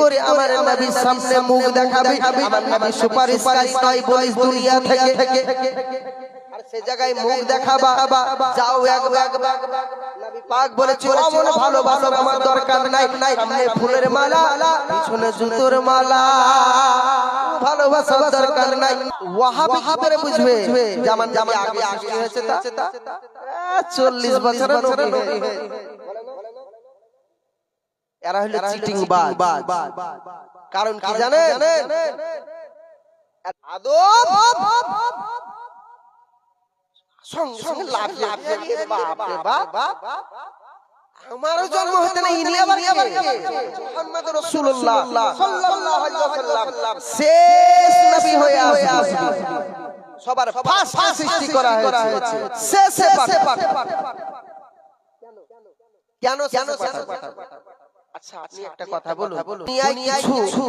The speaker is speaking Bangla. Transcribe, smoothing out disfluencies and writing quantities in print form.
করে আমার নবীর সামনে মুখ দেখাবে, আমার নবী সুপারিশ কাই বলিস দুনিয়া থেকে আর সে জায়গায় মুখ দেখাবা, যাও একবার নবী পাক বলেছে অমন ভালোবাসা আমার দরকার নাই, সামনে ফুলের মালা পিছনে জুতোর মালা, ভালোবাসা দরকার নাই। ওয়াহাবি কি করে বুঝবে যে আমার নবী আগে সৃষ্টি হয়েছে? তা 40 বছরের নবী, এরা হলো চিটিং বাজ। কারণ কি জানেন? আদম সঙ্গে সঙ্গে লাফিয়ে বাপ রে বাপ, আমারও জন্ম হতে না, ইনি আবার কে? মুহাম্মদ রাসূলুল্লাহ সাল্লাল্লাহু আলাইহি ওয়াসাল্লাম শেষ নবী হয়ে আসবে, সবার ফার্স্ট সৃষ্টি করা হয়েছে শেষে পাঠাবো। কেন শেষে পাঠাবো? আচ্ছা আপনি একটা কথা বলুন, দুনিয়ায় কিছু